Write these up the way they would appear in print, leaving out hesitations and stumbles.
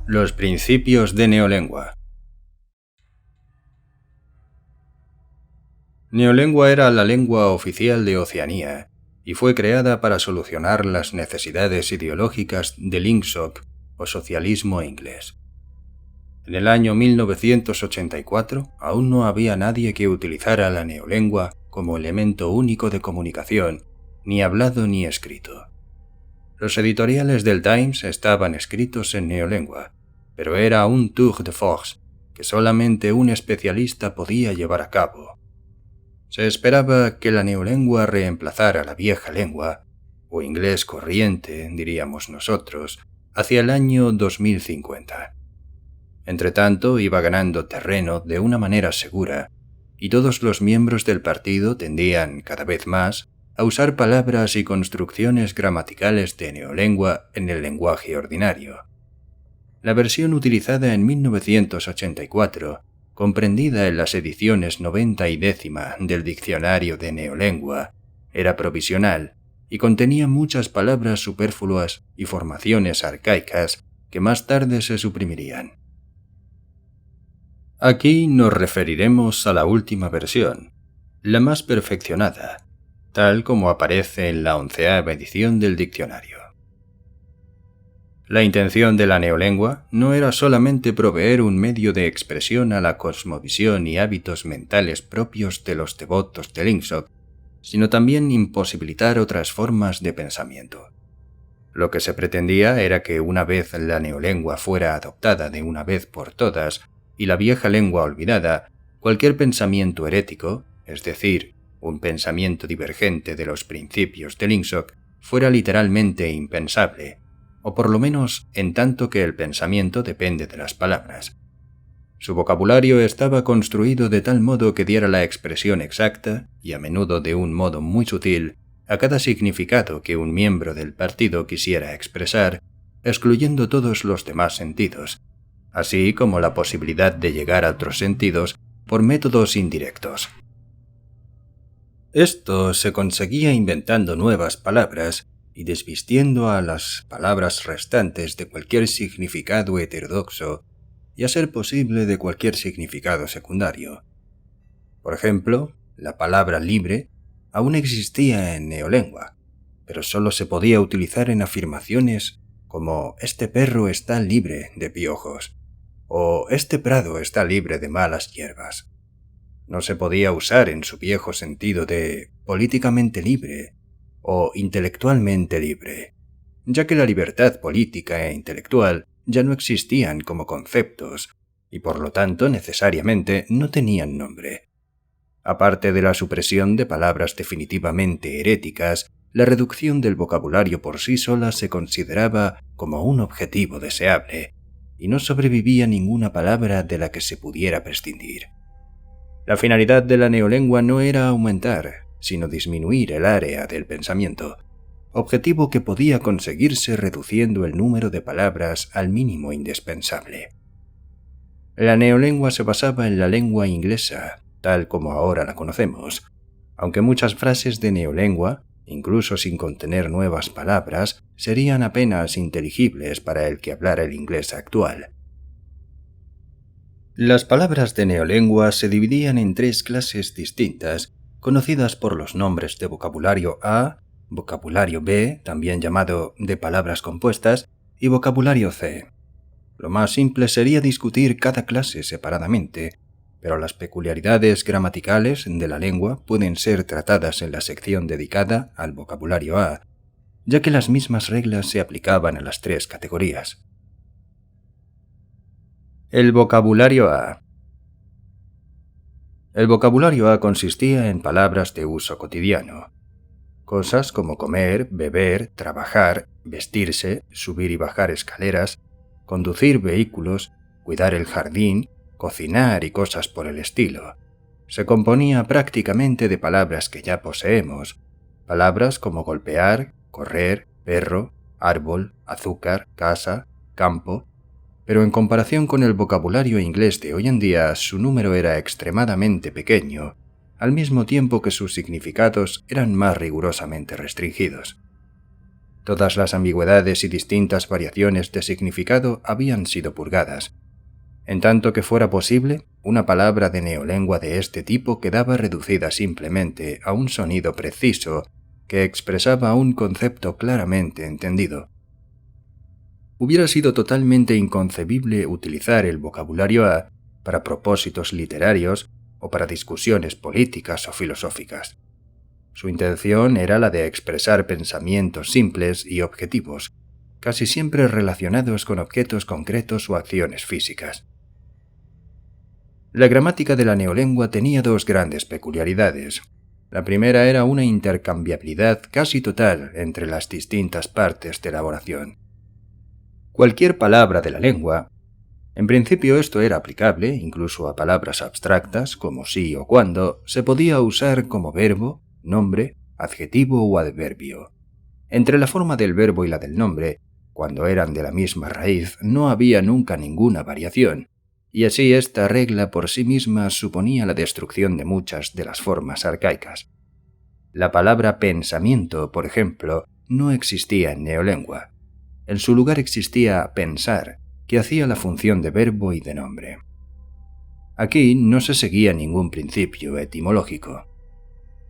Los principios de Neolengua. Neolengua era la lengua oficial de Oceanía y fue creada para solucionar las necesidades ideológicas del INGSOC o socialismo inglés. En el año 1984 aún no había nadie que utilizara la neolengua como elemento único de comunicación, ni hablado ni escrito. Los editoriales del Times estaban escritos en neolengua, pero era un tour de force que solamente un especialista podía llevar a cabo. Se esperaba que la neolengua reemplazara la vieja lengua, o inglés corriente, diríamos nosotros, hacia el año 2050. Entretanto, iba ganando terreno de una manera segura, y todos los miembros del partido tendían cada vez más a usar palabras y construcciones gramaticales de neolengua en el lenguaje ordinario. La versión utilizada en 1984, comprendida en las ediciones 90 y 10 del diccionario de neolengua, era provisional y contenía muchas palabras superfluas y formaciones arcaicas que más tarde se suprimirían. Aquí nos referiremos a la última versión, la más perfeccionada, tal como aparece en la 11ª edición del diccionario. La intención de la neolengua no era solamente proveer un medio de expresión a la cosmovisión y hábitos mentales propios de los devotos del INGSOC, sino también imposibilitar otras formas de pensamiento. Lo que se pretendía era que una vez la neolengua fuera adoptada de una vez por todas y la vieja lengua olvidada, cualquier pensamiento herético, es decir, un pensamiento divergente de los principios del INGSOC, fuera literalmente impensable, o por lo menos en tanto que el pensamiento depende de las palabras. Su vocabulario estaba construido de tal modo que diera la expresión exacta, y a menudo de un modo muy sutil, a cada significado que un miembro del partido quisiera expresar, excluyendo todos los demás sentidos, así como la posibilidad de llegar a otros sentidos por métodos indirectos. Esto se conseguía inventando nuevas palabras y desvistiendo a las palabras restantes de cualquier significado heterodoxo y a ser posible de cualquier significado secundario. Por ejemplo, la palabra libre aún existía en neolengua, pero solo se podía utilizar en afirmaciones como «este perro está libre de piojos» o «este prado está libre de malas hierbas». No se podía usar en su viejo sentido de políticamente libre o intelectualmente libre, ya que la libertad política e intelectual ya no existían como conceptos y por lo tanto necesariamente no tenían nombre. Aparte de la supresión de palabras definitivamente heréticas, la reducción del vocabulario por sí sola se consideraba como un objetivo deseable, y no sobrevivía ninguna palabra de la que se pudiera prescindir. La finalidad de la neolengua no era aumentar, sino disminuir el área del pensamiento, objetivo que podía conseguirse reduciendo el número de palabras al mínimo indispensable. La neolengua se basaba en la lengua inglesa, tal como ahora la conocemos, aunque muchas frases de neolengua, incluso sin contener nuevas palabras, serían apenas inteligibles para el que hablara el inglés actual. Las palabras de neolengua se dividían en 3 clases distintas, conocidas por los nombres de vocabulario A, vocabulario B, también llamado de palabras compuestas, y vocabulario C. Lo más simple sería discutir cada clase separadamente, pero las peculiaridades gramaticales de la lengua pueden ser tratadas en la sección dedicada al vocabulario A, ya que las mismas reglas se aplicaban a las 3 categorías. El vocabulario A. El vocabulario A consistía en palabras de uso cotidiano. Cosas como comer, beber, trabajar, vestirse, subir y bajar escaleras, conducir vehículos, cuidar el jardín, cocinar y cosas por el estilo. Se componía prácticamente de palabras que ya poseemos, palabras como golpear, correr, perro, árbol, azúcar, casa, campo, pero en comparación con el vocabulario inglés de hoy en día, su número era extremadamente pequeño, al mismo tiempo que sus significados eran más rigurosamente restringidos. Todas las ambigüedades y distintas variaciones de significado habían sido purgadas. En tanto que fuera posible, una palabra de neolengua de este tipo quedaba reducida simplemente a un sonido preciso que expresaba un concepto claramente entendido. Hubiera sido totalmente inconcebible utilizar el vocabulario A para propósitos literarios o para discusiones políticas o filosóficas. Su intención era la de expresar pensamientos simples y objetivos, casi siempre relacionados con objetos concretos o acciones físicas. La gramática de la neolengua tenía dos grandes peculiaridades. La primera era una intercambiabilidad casi total entre las distintas partes de la oración. Cualquier palabra de la lengua, en principio esto era aplicable incluso a palabras abstractas como sí o cuándo, se podía usar como verbo, nombre, adjetivo o adverbio. Entre la forma del verbo y la del nombre, cuando eran de la misma raíz, no había nunca ninguna variación, y así esta regla por sí misma suponía la destrucción de muchas de las formas arcaicas. La palabra pensamiento, por ejemplo, no existía en neolengua. En su lugar existía pensar, que hacía la función de verbo y de nombre. Aquí no se seguía ningún principio etimológico.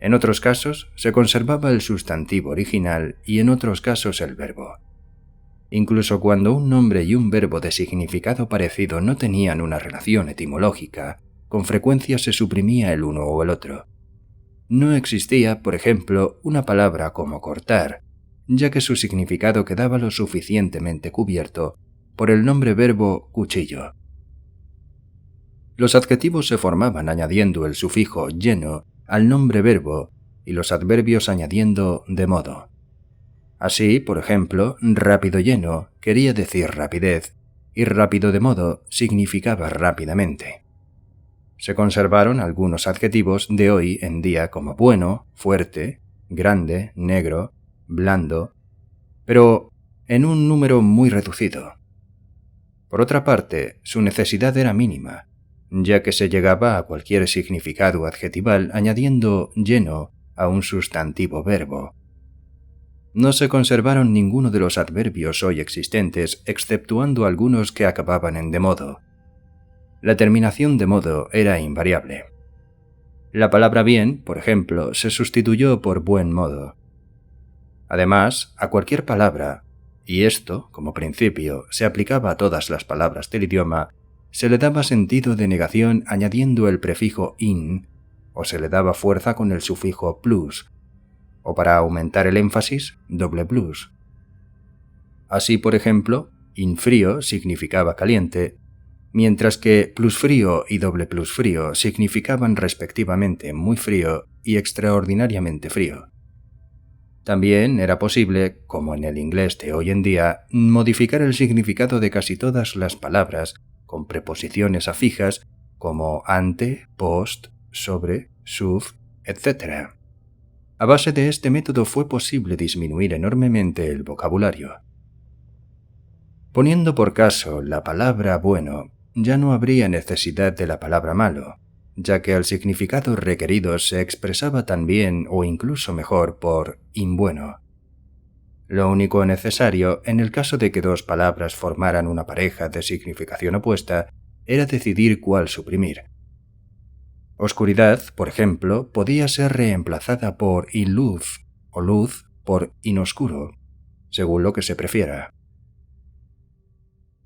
En otros casos se conservaba el sustantivo original y en otros casos el verbo. Incluso cuando un nombre y un verbo de significado parecido no tenían una relación etimológica, con frecuencia se suprimía el uno o el otro. No existía, por ejemplo, una palabra como cortar, ya que su significado quedaba lo suficientemente cubierto por el nombre verbo cuchillo. Los adjetivos se formaban añadiendo el sufijo lleno al nombre verbo y los adverbios añadiendo de modo. Así, por ejemplo, rápido lleno quería decir rapidez y rápido de modo significaba rápidamente. Se conservaron algunos adjetivos de hoy en día como bueno, fuerte, grande, negro, blando, pero en un número muy reducido. Por otra parte, su necesidad era mínima, ya que se llegaba a cualquier significado adjetival añadiendo lleno a un sustantivo verbo. No se conservaron ninguno de los adverbios hoy existentes, exceptuando algunos que acababan en de modo. La terminación de modo era invariable. La palabra bien, por ejemplo, se sustituyó por buen modo. Además, a cualquier palabra, y esto, como principio, se aplicaba a todas las palabras del idioma, se le daba sentido de negación añadiendo el prefijo in, o se le daba fuerza con el sufijo plus, o para aumentar el énfasis, doble plus. Así, por ejemplo, infrío significaba caliente, mientras que plusfrío y doble plusfrío significaban respectivamente muy frío y extraordinariamente frío. También era posible, como en el inglés de hoy en día, modificar el significado de casi todas las palabras con preposiciones afijas como ante, post, sobre, sub, etc. A base de este método fue posible disminuir enormemente el vocabulario. Poniendo por caso la palabra bueno, ya no habría necesidad de la palabra malo, ya que el significado requerido se expresaba tan bien o incluso mejor por imbueno. Lo único necesario, en el caso de que dos palabras formaran una pareja de significación opuesta, era decidir cuál suprimir. Oscuridad, por ejemplo, podía ser reemplazada por inluz o luz por inoscuro, según lo que se prefiera.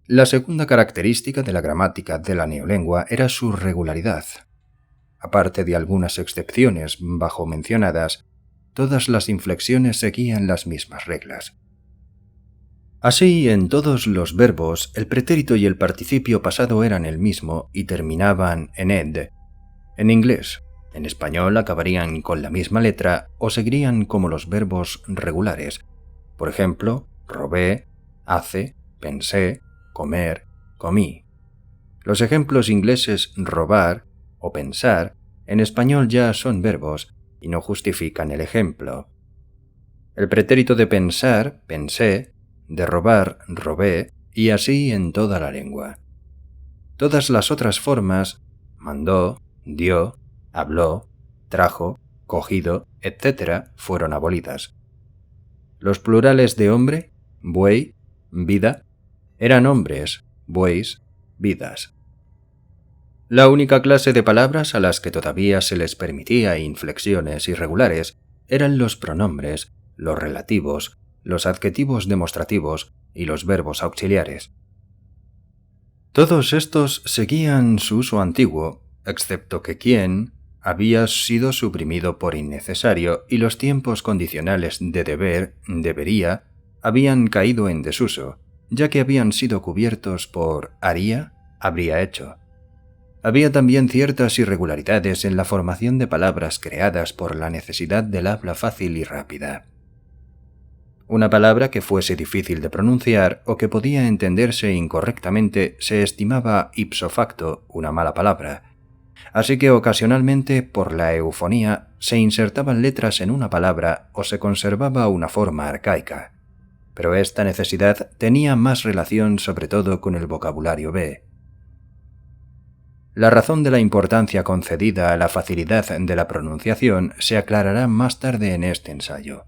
La segunda característica de la gramática de la neolengua era su regularidad. Aparte de algunas excepciones bajo mencionadas, todas las inflexiones seguían las mismas reglas. Así, en todos los verbos, el pretérito y el participio pasado eran el mismo y terminaban en ed. En inglés, en español acabarían con la misma letra o seguirían como los verbos regulares. Por ejemplo, robé, hace, pensé, comer, comí. Los ejemplos ingleses robar o pensar en español ya son verbos y no justifican el ejemplo. El pretérito de pensar, pensé, de robar, robé, y así en toda la lengua. Todas las otras formas, mandó, dio, habló, trajo, cogido, etc., fueron abolidas. Los plurales de hombre, buey, vida, eran hombres, bueyes, vidas. La única clase de palabras a las que todavía se les permitía inflexiones irregulares eran los pronombres, los relativos, los adjetivos demostrativos y los verbos auxiliares. Todos estos seguían su uso antiguo, excepto que quién había sido suprimido por innecesario y los tiempos condicionales de deber, debería, habían caído en desuso, ya que habían sido cubiertos por haría, habría hecho. Había también ciertas irregularidades en la formación de palabras creadas por la necesidad del habla fácil y rápida. Una palabra que fuese difícil de pronunciar o que podía entenderse incorrectamente se estimaba ipso facto una mala palabra, así que ocasionalmente por la eufonía se insertaban letras en una palabra o se conservaba una forma arcaica, pero esta necesidad tenía más relación sobre todo con el vocabulario B. La razón de la importancia concedida a la facilidad de la pronunciación se aclarará más tarde en este ensayo.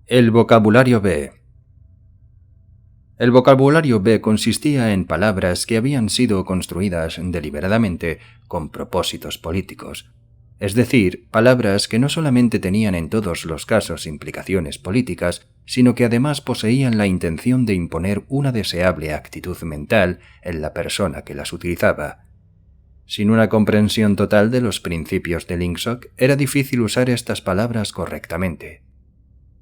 El vocabulario B. El vocabulario B consistía en palabras que habían sido construidas deliberadamente con propósitos políticos, es decir, palabras que no solamente tenían en todos los casos implicaciones políticas, sino que además poseían la intención de imponer una deseable actitud mental en la persona que las utilizaba. Sin una comprensión total de los principios del Ingsoc, era difícil usar estas palabras correctamente.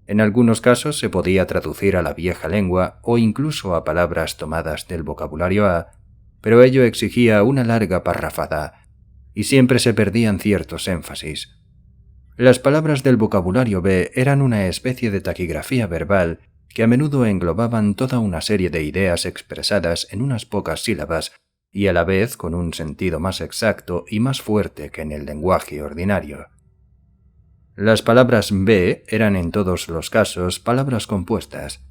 En algunos casos se podía traducir a la vieja lengua o incluso a palabras tomadas del vocabulario A, pero ello exigía una larga parrafada y siempre se perdían ciertos énfasis. Las palabras del vocabulario B eran una especie de taquigrafía verbal que a menudo englobaban toda una serie de ideas expresadas en unas pocas sílabas y a la vez con un sentido más exacto y más fuerte que en el lenguaje ordinario. Las palabras B eran en todos los casos palabras compuestas.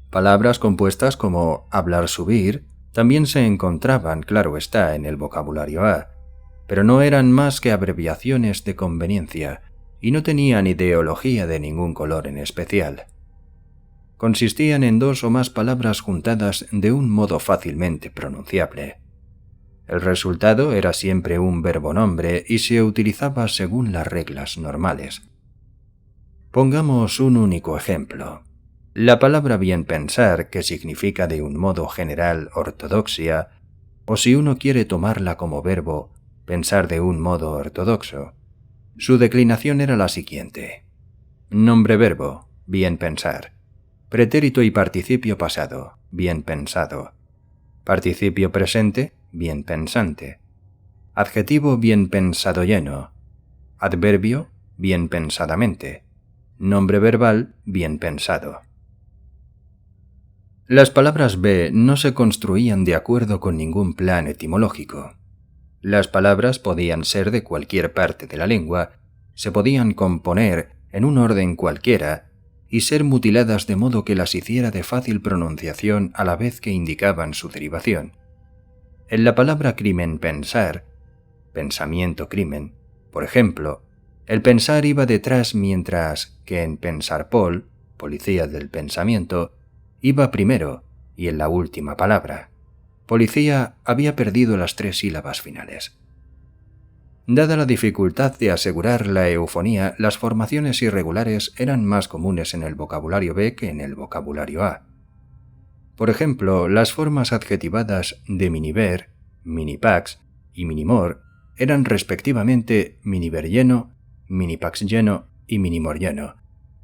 Palabras compuestas como hablar, subir, también se encontraban, claro está, en el vocabulario A, pero no eran más que abreviaciones de conveniencia y no tenían ideología de ningún color en especial. Consistían en dos o más palabras juntadas de un modo fácilmente pronunciable. El resultado era siempre un verbonombre y se utilizaba según las reglas normales. Pongamos un único ejemplo. La palabra bien pensar, que significa de un modo general ortodoxia, o si uno quiere tomarla como verbo, pensar de un modo ortodoxo. Su declinación era la siguiente. Nombre verbo, bien pensar. Pretérito y participio pasado, bien pensado. Participio presente, bien pensante. Adjetivo bien pensado lleno. Adverbio, bien pensadamente. Nombre verbal, bien pensado. Las palabras B no se construían de acuerdo con ningún plan etimológico. Las palabras podían ser de cualquier parte de la lengua, se podían componer en un orden cualquiera y ser mutiladas de modo que las hiciera de fácil pronunciación a la vez que indicaban su derivación. En la palabra crimen pensar, pensamiento crimen, por ejemplo, el pensar iba detrás mientras que en pensar policía del pensamiento, iba primero y en la última palabra. Policía había perdido las 3 sílabas finales. Dada la dificultad de asegurar la eufonía, las formaciones irregulares eran más comunes en el vocabulario B que en el vocabulario A. Por ejemplo, las formas adjetivadas de miniver, minipax y minimor eran respectivamente miniver lleno, minipax lleno y minimor lleno,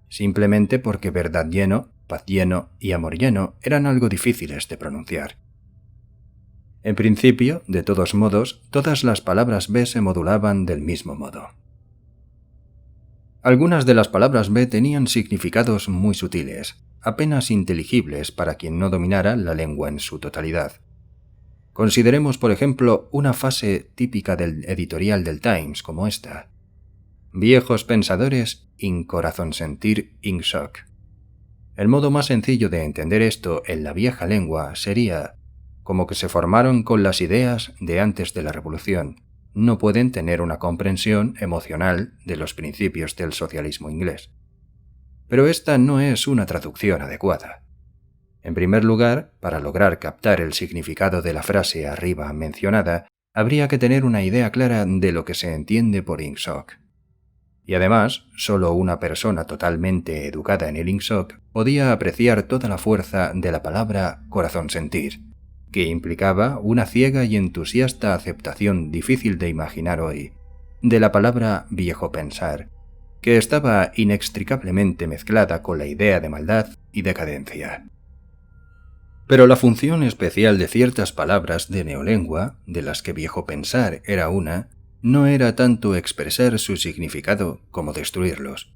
simplemente porque verdad lleno, paz lleno y amor lleno eran algo difíciles de pronunciar. En principio, de todos modos, todas las palabras B se modulaban del mismo modo. Algunas de las palabras B tenían significados muy sutiles, apenas inteligibles para quien no dominara la lengua en su totalidad. Consideremos, por ejemplo, una frase típica del editorial del Times como esta: viejos pensadores in corazón sentir in shock. El modo más sencillo de entender esto en la vieja lengua sería como que se formaron con las ideas de antes de la Revolución. No pueden tener una comprensión emocional de los principios del socialismo inglés. Pero esta no es una traducción adecuada. En primer lugar, para lograr captar el significado de la frase arriba mencionada, habría que tener una idea clara de lo que se entiende por Ingsoc. Y además, solo una persona totalmente educada en el Ingsoc podía apreciar toda la fuerza de la palabra corazón sentir, que implicaba una ciega y entusiasta aceptación difícil de imaginar hoy, de la palabra viejo pensar, que estaba inextricablemente mezclada con la idea de maldad y decadencia. Pero la función especial de ciertas palabras de neolengua, de las que viejo pensar era una, no era tanto expresar su significado como destruirlos.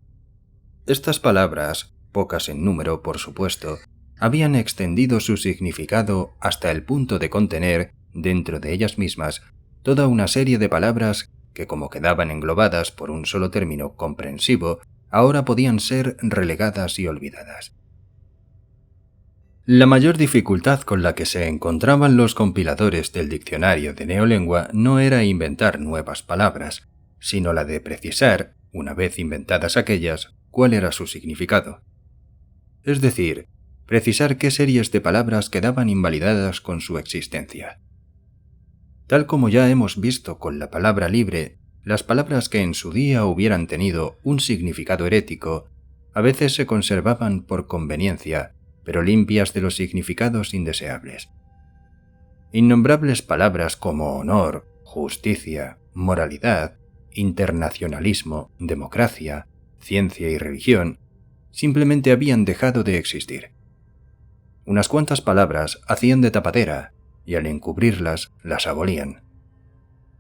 Estas palabras, pocas en número por supuesto, habían extendido su significado hasta el punto de contener, dentro de ellas mismas, toda una serie de palabras que, como quedaban englobadas por un solo término comprensivo, ahora podían ser relegadas y olvidadas. La mayor dificultad con la que se encontraban los compiladores del diccionario de neolengua no era inventar nuevas palabras, sino la de precisar, una vez inventadas aquellas, cuál era su significado. Es decir, precisar qué series de palabras quedaban invalidadas con su existencia. Tal como ya hemos visto con la palabra libre, las palabras que en su día hubieran tenido un significado herético, a veces se conservaban por conveniencia, pero limpias de los significados indeseables. Innombrables palabras como honor, justicia, moralidad, internacionalismo, democracia, ciencia y religión simplemente habían dejado de existir. Unas cuantas palabras hacían de tapadera y al encubrirlas las abolían.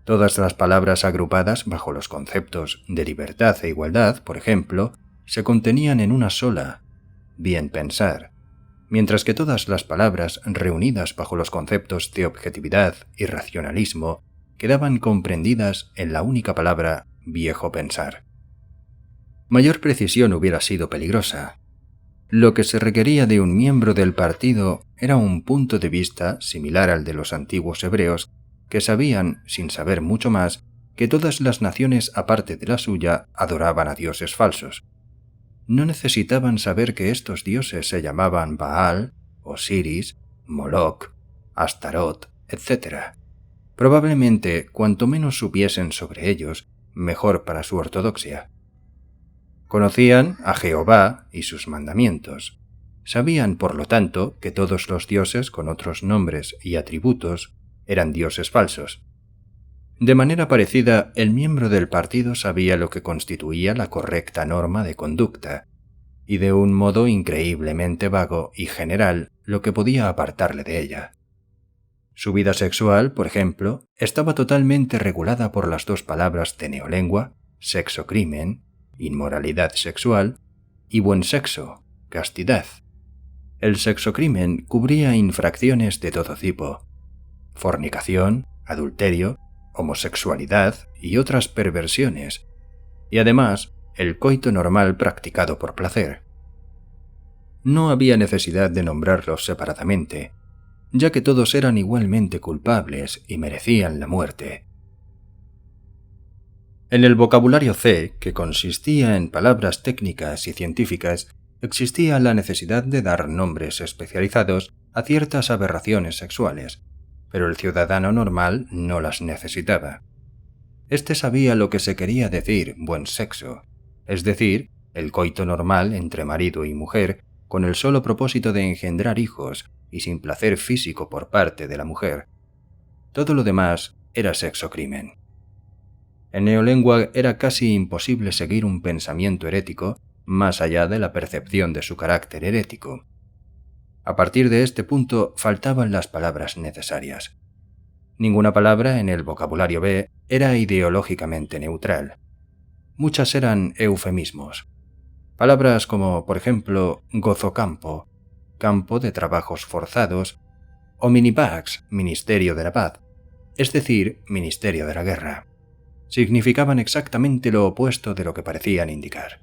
Todas las palabras agrupadas bajo los conceptos de libertad e igualdad, por ejemplo, se contenían en una sola, bien pensar, mientras que todas las palabras reunidas bajo los conceptos de objetividad y racionalismo quedaban comprendidas en la única palabra viejo pensar. Mayor precisión hubiera sido peligrosa. Lo que se requería de un miembro del partido era un punto de vista similar al de los antiguos hebreos, que sabían, sin saber mucho más, que todas las naciones aparte de la suya adoraban a dioses falsos. No necesitaban saber que estos dioses se llamaban Baal, Osiris, Moloch, Astarot, etc. Probablemente, cuanto menos supiesen sobre ellos, mejor para su ortodoxia. Conocían a Jehová y sus mandamientos. Sabían, por lo tanto, que todos los dioses con otros nombres y atributos eran dioses falsos. De manera parecida, el miembro del partido sabía lo que constituía la correcta norma de conducta, y de un modo increíblemente vago y general lo que podía apartarle de ella. Su vida sexual, por ejemplo, estaba totalmente regulada por las dos palabras de neolengua, sexo-crimen, inmoralidad sexual, y buen sexo, castidad. El sexo-crimen cubría infracciones de todo tipo: fornicación, adulterio, homosexualidad y otras perversiones, y además el coito normal practicado por placer. No había necesidad de nombrarlos separadamente, ya que todos eran igualmente culpables y merecían la muerte. En el vocabulario C, que consistía en palabras técnicas y científicas, existía la necesidad de dar nombres especializados a ciertas aberraciones sexuales, pero el ciudadano normal no las necesitaba. Este sabía lo que se quería decir buen sexo, es decir, el coito normal entre marido y mujer, con el solo propósito de engendrar hijos y sin placer físico por parte de la mujer. Todo lo demás era sexo-crimen. En neolengua era casi imposible seguir un pensamiento herético más allá de la percepción de su carácter herético. A partir de este punto faltaban las palabras necesarias. Ninguna palabra en el vocabulario B era ideológicamente neutral. Muchas eran eufemismos. Palabras como, por ejemplo, gozocampo, campo de trabajos forzados, o minipax, ministerio de la paz, es decir, ministerio de la guerra, significaban exactamente lo opuesto de lo que parecían indicar.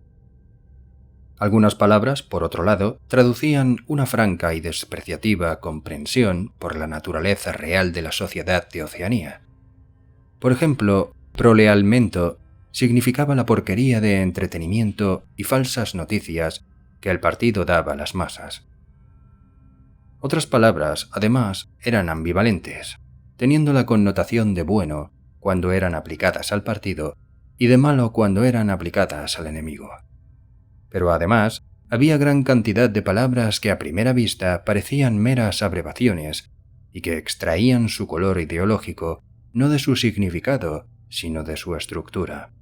Algunas palabras, por otro lado, traducían una franca y despreciativa comprensión por la naturaleza real de la sociedad de Oceanía. Por ejemplo, prolealmento significaba la porquería de entretenimiento y falsas noticias que el partido daba a las masas. Otras palabras, además, eran ambivalentes, teniendo la connotación de bueno cuando eran aplicadas al partido y de malo cuando eran aplicadas al enemigo. Pero además, había gran cantidad de palabras que a primera vista parecían meras abreviaciones y que extraían su color ideológico no de su significado, sino de su estructura.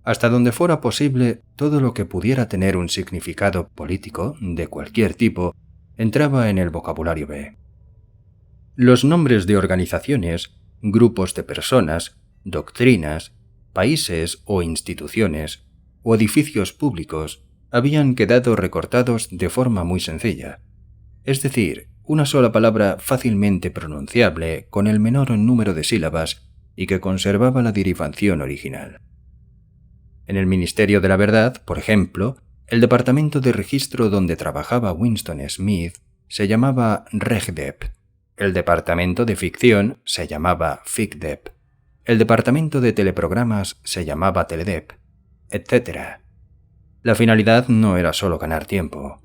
Hasta donde fuera posible, todo lo que pudiera tener un significado político de cualquier tipo entraba en el vocabulario B. Los nombres de organizaciones, grupos de personas, doctrinas, países o instituciones, o edificios públicos, habían quedado recortados de forma muy sencilla, es decir, una sola palabra fácilmente pronunciable con el menor número de sílabas y que conservaba la derivación original. En el Ministerio de la Verdad, por ejemplo, el departamento de registro donde trabajaba Winston Smith se llamaba RegDep, el departamento de ficción se llamaba FicDep, el departamento de teleprogramas se llamaba Teledep, etc. La finalidad no era solo ganar tiempo.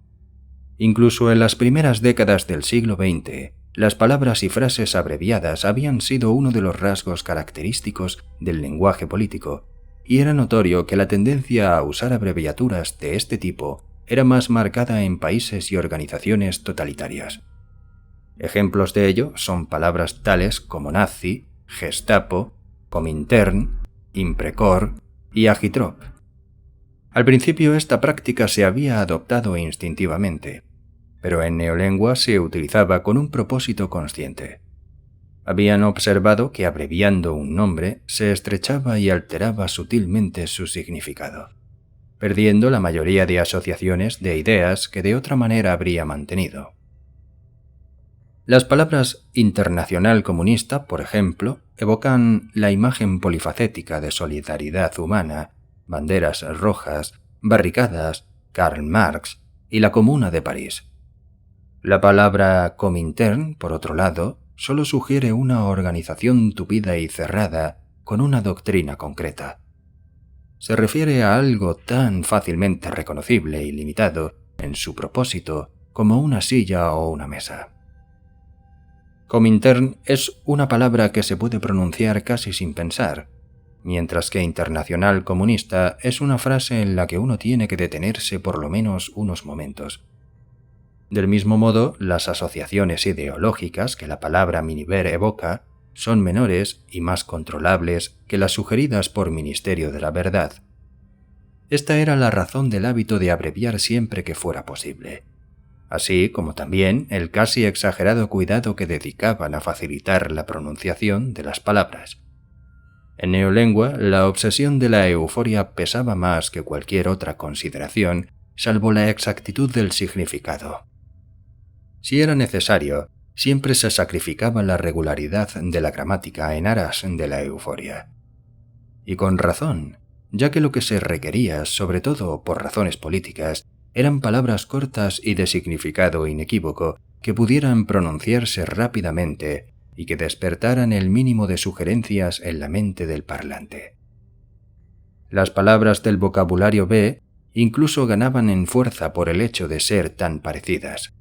Incluso en las primeras décadas del siglo XX, las palabras y frases abreviadas habían sido uno de los rasgos característicos del lenguaje político, y era notorio que la tendencia a usar abreviaturas de este tipo era más marcada en países y organizaciones totalitarias. Ejemplos de ello son palabras tales como nazi, Gestapo, Comintern, Imprecor y Agitrop. Al principio esta práctica se había adoptado instintivamente, pero en neolengua se utilizaba con un propósito consciente. Habían observado que abreviando un nombre se estrechaba y alteraba sutilmente su significado, perdiendo la mayoría de asociaciones de ideas que de otra manera habría mantenido. Las palabras internacional comunista, por ejemplo, evocan la imagen polifacética de solidaridad humana, banderas rojas, barricadas, Karl Marx y la Comuna de París. La palabra Comintern, por otro lado, solo sugiere una organización tupida y cerrada con una doctrina concreta. Se refiere a algo tan fácilmente reconocible y limitado en su propósito como una silla o una mesa. Comintern es una palabra que se puede pronunciar casi sin pensar, mientras que internacional comunista es una frase en la que uno tiene que detenerse por lo menos unos momentos. Del mismo modo, las asociaciones ideológicas que la palabra Miniver evoca son menores y más controlables que las sugeridas por Ministerio de la Verdad. Esta era la razón del hábito de abreviar siempre que fuera posible, así como también el casi exagerado cuidado que dedicaban a facilitar la pronunciación de las palabras. En neolengua, la obsesión de la euforia pesaba más que cualquier otra consideración, salvo la exactitud del significado. Si era necesario, siempre se sacrificaba la regularidad de la gramática en aras de la euforia. Y con razón, ya que lo que se requería, sobre todo por razones políticas, eran palabras cortas y de significado inequívoco que pudieran pronunciarse rápidamente y que despertaran el mínimo de sugerencias en la mente del parlante. Las palabras del vocabulario B incluso ganaban en fuerza por el hecho de ser tan parecidas.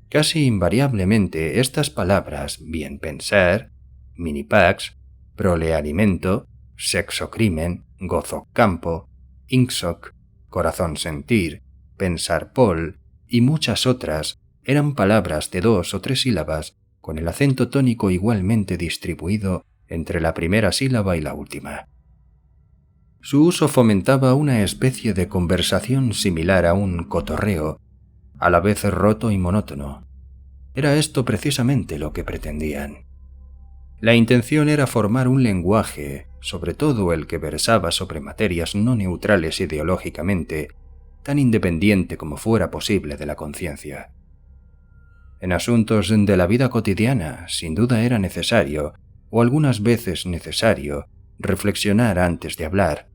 Casi invariablemente estas palabras bien pensar, minipax, prolealimento, sexocrimen, gozocampo, insoc, corazón sentir, pensar pol y muchas otras eran palabras de 2 o 3 sílabas con el acento tónico igualmente distribuido entre la primera sílaba y la última. Su uso fomentaba una especie de conversación similar a un cotorreo, a la vez roto y monótono. Era esto precisamente lo que pretendían. La intención era formar un lenguaje, sobre todo el que versaba sobre materias no neutrales ideológicamente, tan independiente como fuera posible de la conciencia. En asuntos de la vida cotidiana, sin duda era necesario, o algunas veces necesario, reflexionar antes de hablar,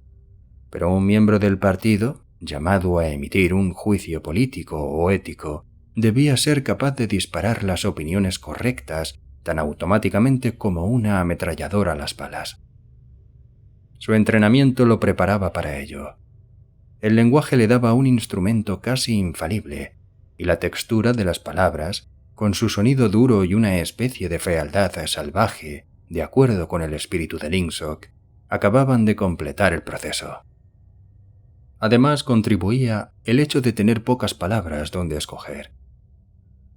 pero un miembro del partido, llamado a emitir un juicio político o ético, debía ser capaz de disparar las opiniones correctas tan automáticamente como una ametralladora las balas. Su entrenamiento lo preparaba para ello. el lenguaje le daba un instrumento casi infalible, y la textura de las palabras, con su sonido duro y una especie de fealdad salvaje, de acuerdo con el espíritu de Ingsoc, acababan de completar el proceso. Además, contribuía el hecho de tener pocas palabras donde escoger.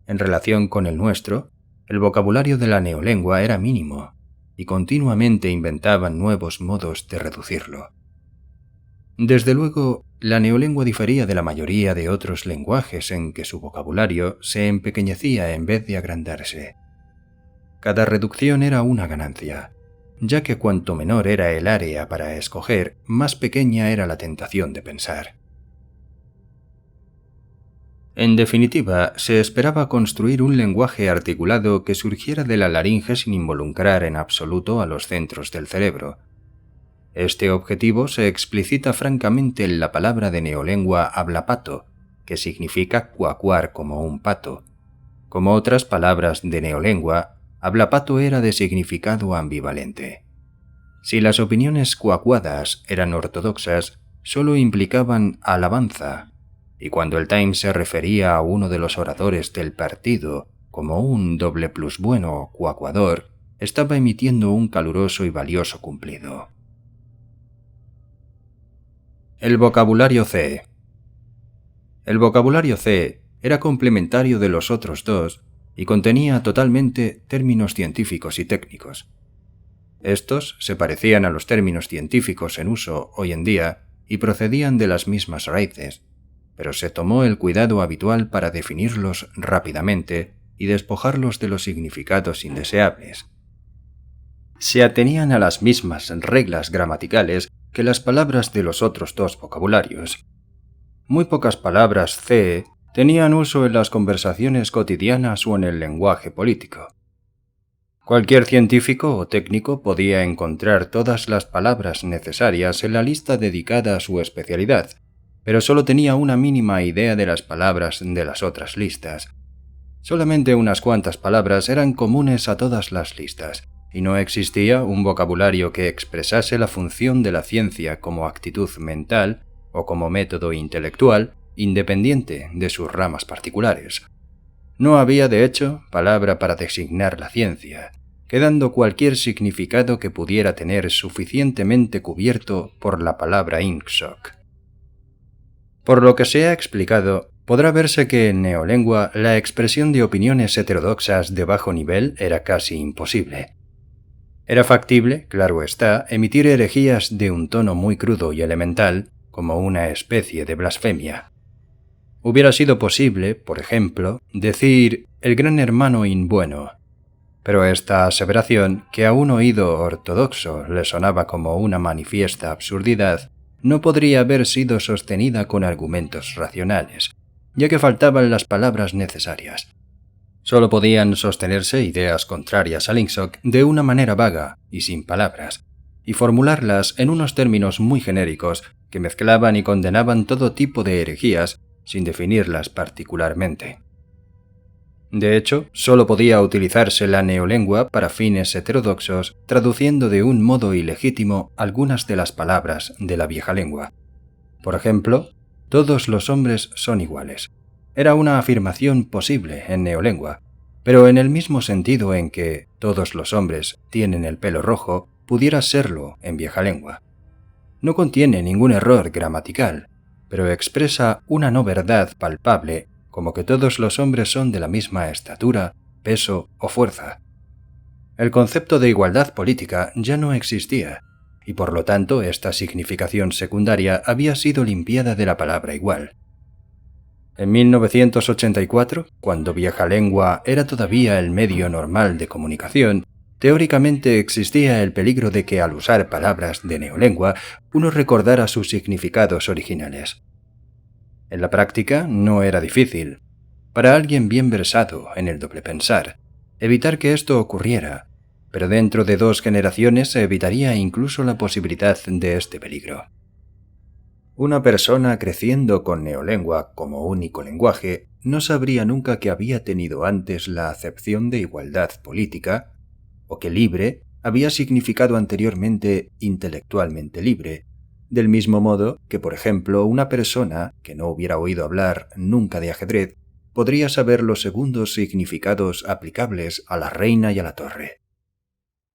En relación con el nuestro, el vocabulario de la neolengua era mínimo, y continuamente inventaban nuevos modos de reducirlo. Desde luego, la neolengua difería de la mayoría de otros lenguajes en que su vocabulario se empequeñecía en vez de agrandarse. Cada reducción era una ganancia, ya que cuanto menor era el área para escoger, más pequeña era la tentación de pensar. En definitiva, se esperaba construir un lenguaje articulado que surgiera de la laringe sin involucrar en absoluto a los centros del cerebro. Este objetivo se explicita francamente en la palabra de neolengua hablapato, que significa cuacuar como un pato. Como otras palabras de neolengua, hablapato era de significado ambivalente. Si las opiniones cuacuadas eran ortodoxas, solo implicaban alabanza, y cuando el Times se refería a uno de los oradores del partido como un doble plus bueno cuacuador, estaba emitiendo un caluroso y valioso cumplido. El vocabulario C. El vocabulario C era complementario de los otros dos y contenía totalmente términos científicos y técnicos. Estos se parecían a los términos científicos en uso hoy en día y procedían de las mismas raíces, pero se tomó el cuidado habitual para definirlos rápidamente y despojarlos de los significados indeseables. Se atenían a las mismas reglas gramaticales que las palabras de los otros dos vocabularios. Muy pocas palabras C tenían uso en las conversaciones cotidianas o en el lenguaje político. Cualquier científico o técnico podía encontrar todas las palabras necesarias en la lista dedicada a su especialidad, pero solo tenía una mínima idea de las palabras de las otras listas. Solamente unas cuantas palabras eran comunes a todas las listas, y no existía un vocabulario que expresase la función de la ciencia como actitud mental o como método intelectual, independiente de sus ramas particulares. No había, de hecho, palabra para designar la ciencia, quedando cualquier significado que pudiera tener suficientemente cubierto por la palabra Ingsoc. Por lo que se ha explicado, podrá verse que en neolengua la expresión de opiniones heterodoxas de bajo nivel era casi imposible. Era factible, claro está, emitir herejías de un tono muy crudo y elemental, como una especie de blasfemia. Hubiera sido posible, por ejemplo, decir «el gran hermano imbueno», pero esta aseveración, que a un oído ortodoxo le sonaba como una manifiesta absurdidad, no podría haber sido sostenida con argumentos racionales, ya que faltaban las palabras necesarias. Solo podían sostenerse ideas contrarias al Ingsoc de una manera vaga y sin palabras, y formularlas en unos términos muy genéricos que mezclaban y condenaban todo tipo de herejías sin definirlas particularmente. De hecho, solo podía utilizarse la neolengua para fines heterodoxos, traduciendo de un modo ilegítimo algunas de las palabras de la vieja lengua. Por ejemplo, todos los hombres son iguales. Era una afirmación posible en neolengua, pero en el mismo sentido en que todos los hombres tienen el pelo rojo, pudiera serlo en vieja lengua. No contiene ningún error gramatical, pero expresa una no verdad palpable, como que todos los hombres son de la misma estatura, peso o fuerza. El concepto de igualdad política ya no existía, y por lo tanto esta significación secundaria había sido limpiada de la palabra igual. En 1984, cuando vieja lengua era todavía el medio normal de comunicación, teóricamente existía el peligro de que al usar palabras de neolengua uno recordara sus significados originales. En la práctica no era difícil, para alguien bien versado en el doble pensar, evitar que esto ocurriera, pero dentro de 2 generaciones se evitaría incluso la posibilidad de este peligro. Una persona creciendo con neolengua como único lenguaje no sabría nunca que había tenido antes la acepción de igualdad política, o que libre había significado anteriormente intelectualmente libre, del mismo modo que, por ejemplo, una persona que no hubiera oído hablar nunca de ajedrez podría saber los segundos significados aplicables a la reina y a la torre.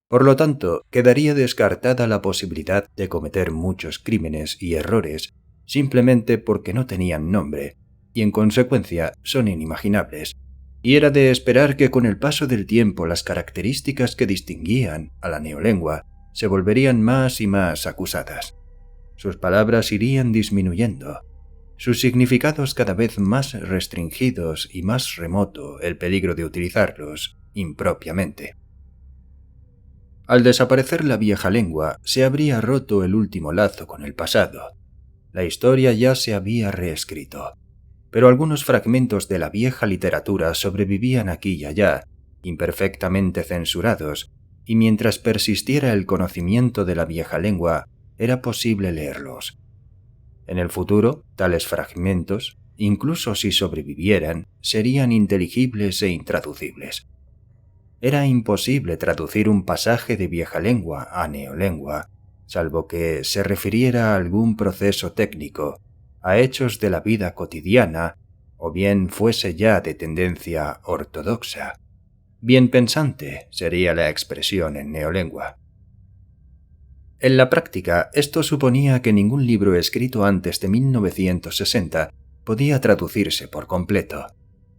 Por lo tanto, quedaría descartada la posibilidad de cometer muchos crímenes y errores simplemente porque no tenían nombre, y en consecuencia son inimaginables, y era de esperar que con el paso del tiempo las características que distinguían a la neolengua se volverían más y más acusadas. Sus palabras irían disminuyendo, sus significados cada vez más restringidos y más remoto el peligro de utilizarlos impropiamente. Al desaparecer la vieja lengua, se habría roto el último lazo con el pasado. La historia ya se había reescrito, pero algunos fragmentos de la vieja literatura sobrevivían aquí y allá, imperfectamente censurados, y mientras persistiera el conocimiento de la vieja lengua, era posible leerlos. En el futuro, tales fragmentos, incluso si sobrevivieran, serían inteligibles e intraducibles. Era imposible traducir un pasaje de vieja lengua a neolengua, salvo que se refiriera a algún proceso técnico, a hechos de la vida cotidiana, o bien fuese ya de tendencia ortodoxa. Bien pensante sería la expresión en neolengua. En la práctica, esto suponía que ningún libro escrito antes de 1960 podía traducirse por completo.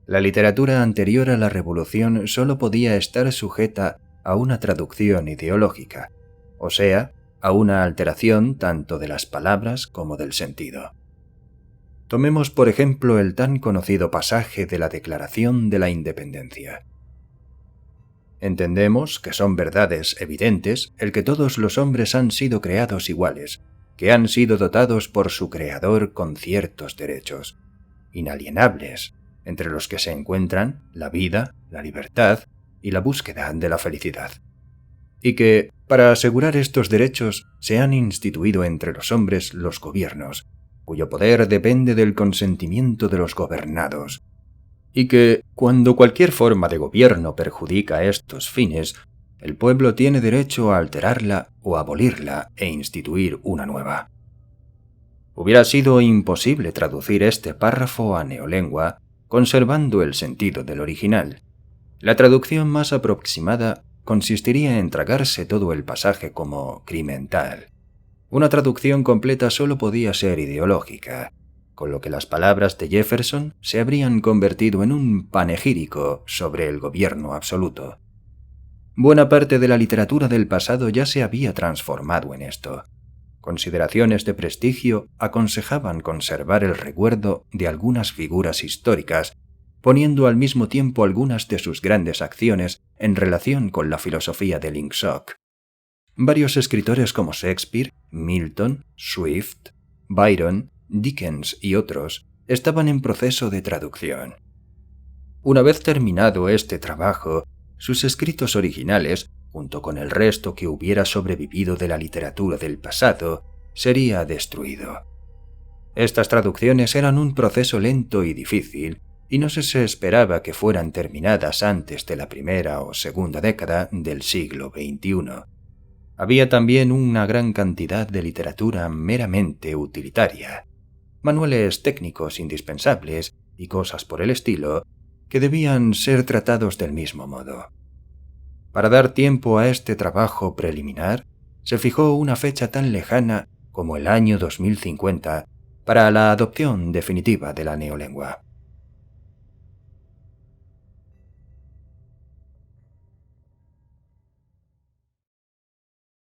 La literatura anterior a la Revolución solo podía estar sujeta a una traducción ideológica, o sea, a una alteración tanto de las palabras como del sentido. Tomemos, por ejemplo, el tan conocido pasaje de la Declaración de la Independencia. Entendemos que son verdades evidentes el que todos los hombres han sido creados iguales, que han sido dotados por su Creador con ciertos derechos, inalienables, entre los que se encuentran la vida, la libertad y la búsqueda de la felicidad. Y que, para asegurar estos derechos, se han instituido entre los hombres los gobiernos, cuyo poder depende del consentimiento de los gobernados. Y que, cuando cualquier forma de gobierno perjudica estos fines, el pueblo tiene derecho a alterarla o abolirla e instituir una nueva. Hubiera sido imposible traducir este párrafo a neolengua conservando el sentido del original. La traducción más aproximada consistiría en tragarse todo el pasaje como crimen tal. Una traducción completa solo podía ser ideológica, con lo que las palabras de Jefferson se habrían convertido en un panegírico sobre el gobierno absoluto. Buena parte de la literatura del pasado ya se había transformado en esto. Consideraciones de prestigio aconsejaban conservar el recuerdo de algunas figuras históricas, poniendo al mismo tiempo algunas de sus grandes acciones en relación con la filosofía de Ingsoc. Varios escritores como Shakespeare, Milton, Swift, Byron, Dickens y otros estaban en proceso de traducción. Una vez terminado este trabajo, sus escritos originales, junto con el resto que hubiera sobrevivido de la literatura del pasado, sería destruido. Estas traducciones eran un proceso lento y difícil, y no se esperaba que fueran terminadas antes de la primera o segunda década del siglo XXI. Había también una gran cantidad de literatura meramente utilitaria, manuales técnicos indispensables y cosas por el estilo, que debían ser tratados del mismo modo. Para dar tiempo a este trabajo preliminar, se fijó una fecha tan lejana como el año 2050 para la adopción definitiva de la neolengua.